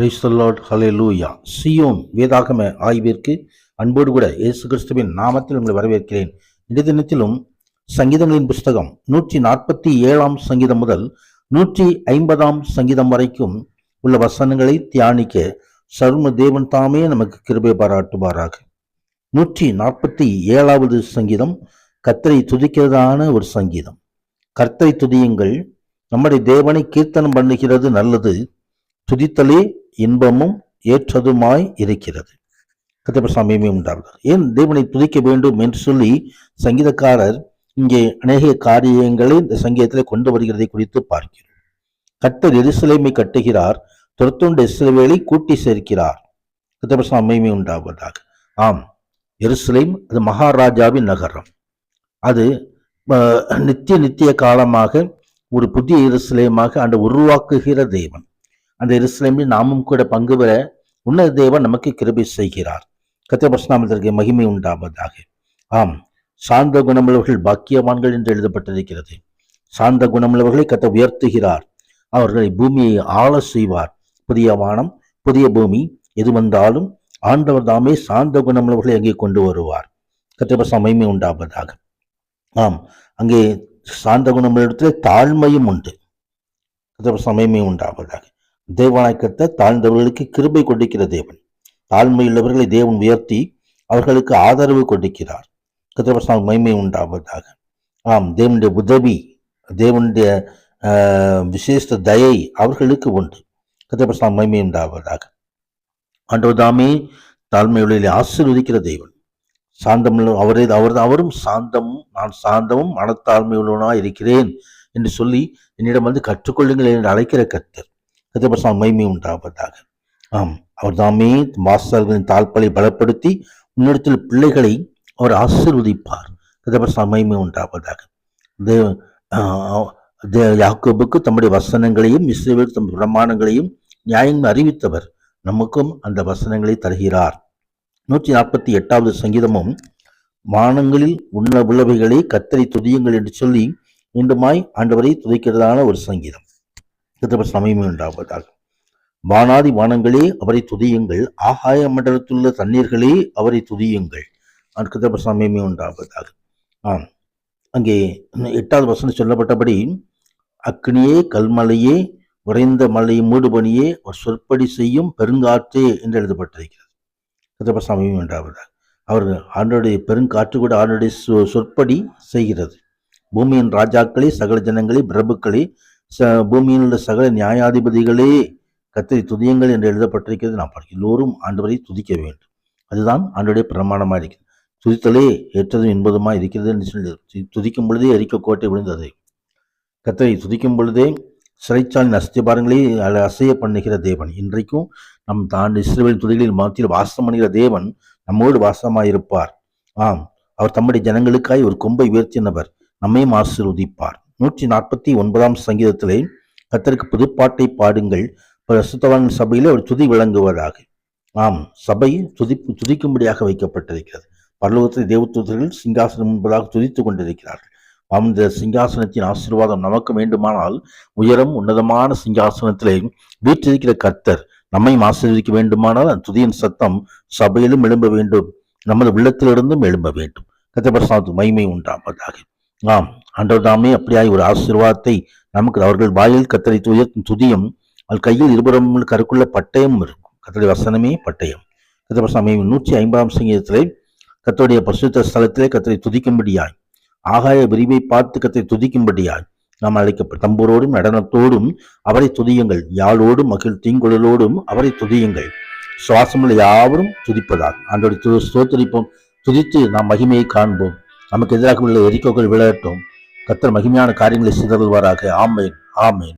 Praise the Lord, hallelujah. Zion வேதாகம ஆய்விற்கு அன்போடு கூட இயேசு கிறிஸ்துவின் நாமத்தில் உங்களை வரவேற்கிறேன். இந்த தினத்திலும் சங்கீதங்களின் புஸ்தகம் 147ஆம் சங்கீதம் முதல் 150ஆம் சங்கீதம் வரைக்கும் உள்ள வசனங்களை தியானிக்க சர்வ தேவன் தாமே நமக்கு கிருபை பாராட்டுவாராக. 147வது சங்கீதம் கர்த்தரை துதிக்கிறதான ஒரு சங்கீதம். கர்த்தரை துதியுங்கள், நம்முடைய தேவனை கீர்த்தனம் பண்ணுகிறது நல்லது, துதித்தலே இன்பமும் ஏற்றதுமாய் இருக்கிறது. கர்த்தருடைய உண்டார்கள். ஏன் தேவனை துதிக்க வேண்டும் என்று சொல்லி சங்கீதக்காரர் இங்கே அநேக காரியங்களை இந்த சங்கீதத்தில் கொண்டு வருகிறதை குறித்து பார்க்கிறோம். கர்த்தர் எருசலேமை கட்டுகிறார், துரத்துண்ட இஸ்ரவேலை கூட்டி சேர்க்கிறார். கர்த்தருடைய உண்டாவதாக. ஆம், எருசலேம் அது மகாராஜாவின் நகரம். அது நித்திய காலமாக ஒரு புதிய எருசலேமாக அந்த உருவாக்குகிற தேவன். அந்த எருசலேமில் நாமும் கூட பங்கு பெற உன்னத தேவன் நமக்கு கிருபை செய்கிறார். கர்த்தருடைய மகிமை உண்டாவதாக. ஆம், சாந்த குணமுள்ளவர்கள் பாக்கியவான்கள் என்று எழுதப்பட்டிருக்கிறது. சாந்த குணமுள்ளவர்களை கர்த்தர் உயர்த்துகிறார், அவர்களை பூமியை ஆள செய்வார். புதிய வானம் புதிய பூமி எது வந்தாலும் ஆண்டவர் தாமே சாந்த குணமுள்ளவர்களை அங்கே கொண்டு வருவார். கர்த்தருடைய மகிமை உண்டாவதாக. ஆம், அங்கே சாந்த குணமுள்ள தாழ்மையும் உண்டு. கர்த்தருடைய மகிமை உண்டாவதாக. தேவனாய் கர்த்தர் தாழ்ந்தவர்களுக்கு கிருபை கொடுக்கிற தேவன். தாழ்மையுள்ளவர்களை தேவன் உயர்த்தி அவர்களுக்கு ஆதரவு கொடுக்கிறார். கர்த்தருடைய மகிமை உண்டாவதாக. ஆம், தேவனுடைய உதவி, தேவனுடைய விசேஷ தயை அவர்களுக்கு உண்டு. கர்த்தருடைய மகிமை உண்டாவதாக. ஆண்டவர் தாமே தாழ்மையுள்ள ஆசீர்வதிக்கிற தேவன். சாந்தமுள்ள அவரும் சாந்தமும் நான் சாந்தமும் மனத்தாழ்மையுள்ளவனாய் இருக்கிறேன் என்று சொல்லி என்னிடம் வந்து கற்றுக்கொள்ளுங்கள் என்று அழைக்கிற கர்த்தர். கர்த்தருடைய மகிமை உண்டாவதாக. ஆம், அவர் தாமே வாசகர்களின் தாழ்பலை பலப்படுத்தி முன்னிடத்தில் பிள்ளைகளை அவர் ஆசீர்வதிப்பார். கர்த்தருடைய மகிமை உண்டாவதாக. யாக்கோபுக்கு தம்முடைய வசனங்களையும் இஸ்ரவேலுக்கு தம் பிரமாணங்களையும் நியாயங்கள் அறிவித்தவர் நமக்கும் அந்த வசனங்களை தருகிறார். 148வது சங்கீதமும் வானங்களில் உள்ள உளவைகளை கர்த்தரை துதியுங்கள் என்று சொல்லி மீண்டுமாய் ஆண்டவரை துதிக்கிறதான ஒரு சங்கீதம். கர்த்தருடைய மகிமை உண்டாவதாக. வானாதி வானங்களே அவரை துதியுங்கள், ஆகாய மண்டலத்துள்ள தண்ணீர்களே அவரை துதியுங்கள். கர்த்தருடைய மகிமை உண்டாவதாக. அங்கே 8வது வசனம் சொல்லப்பட்டபடி அக்னியே கல்மலையே உறைந்த மலை மூடுபனியே ஒரு சொற்படி செய்யும் பெருங்காற்றே என்று எழுதப்பட்டிருக்கிறது. கர்த்தருடைய மகிமை உண்டாவதாக. அவர் ஆண்டோடைய பெருங்காற்று கூட ஆண்டோடைய சொற்படி செய்கிறது. பூமியின் ராஜாக்களே, சகல ஜனங்களே, பிரபுக்களே, பூமியில் உள்ள சகல நியாயாதிபதிகளே கர்த்தரை துதியுங்கள் என்று எழுதப்பட்டிருக்கிறது. நாம் எல்லோரும் ஆண்டவரை துதிக்க வேண்டும். அதுதான் ஆண்டவருடைய பிரமாணமாக இருக்கிறது. துதித்தலே ஏற்றதும் என்பதுமா இருக்கிறது என்று சொல்லி துதிக்கும் பொழுதே எரிக்க கோட்டை விழுந்தது. கர்த்தரை துதிக்கும் பொழுதே சிறைச்சாலின் அஸ்திபாரங்களே அசைய பண்ணுகிற தேவன். இன்றைக்கும் நம் தான் இஸ்ரவேல் துதிகளில் மத்தியில் வாசம் பண்ணுகிற தேவன் நம்மோடு வாசமாயிருப்பார். ஆம், அவர் தம்முடைய ஜனங்களுக்காய் ஒரு கொம்பை உயர்த்தினவர், நம்மையும் ஆசீர்வதிப்பார். 149ஆம் சங்கீதத்திலே கர்த்தருக்கு புதுப்பாட்டை பாடுங்கள், பரிசுத்தவான்கள் சபையிலே ஒரு துதி விளங்குவதாக. ஆம், சபை துதிக்கும்படியாக வைக்கப்பட்டிருக்கிறது. பரலோகத்தில் தேவதூதர்கள் சிங்காசனம் முன்பதாக துதித்துக் கொண்டிருக்கிறார்கள். அந்த சிங்காசனத்தின் ஆசீர்வாதம் நமக்கு வேண்டுமானால் உயரம் உன்னதமான சிங்காசனத்திலே வீற்றிருக்கிற கர்த்தர் நம்மை ஆசீர்வதிக்க வேண்டுமானால் அந்த துதியின் சத்தம் சபையிலும் எழும்ப வேண்டும், நமது உள்ளத்திலிருந்தும் எழும்ப வேண்டும். கர்த்தர் பரிசுத்தத்துக்கு மகிமை உண்டாவதாக. ஆம், ஆண்டவர் தாமே அப்படியாய் ஒரு ஆசீர்வாதத்தை நமக்கு அவர்கள் வாயில் கர்த்தரை உயர்த்தும் துதியும் அது கையில் இருபுறம் கருக்குள்ள பட்டயம் இருக்கும். கர்த்தருடைய வசனமே பட்டயம். கர்த்தர் பரிசுத்தம் 150 சங்கீதத்திலே கர்த்தருடைய பரிசுத்த ஸ்தலத்திலே கர்த்தரை துதிக்கும்படியாய், ஆகாய விரிவை பார்த்து கர்த்தரை துதிக்கும்படியாய் நாம் அழைக்கப்பட்ட தம்பூரோடும் நடனத்தோடும் அவரை துதியுங்கள், யாழோடும் மகிழ் தீங்குழலோடும் அவரை துதியுங்கள், சுவாசமுள்ள யாவரும் துதிப்பதால் ஆண்டோடைய ஸ்தோத்திரிப்போம். துதித்து நாம் மகிமையை காண்போம். நமக்கு எதிராக உள்ள எரிக்கோக்கள் விளையாட்டும். கர்த்தர் மகிமையான காரியங்களை சிதறுவாராக. ஆமேன், ஆமேன்.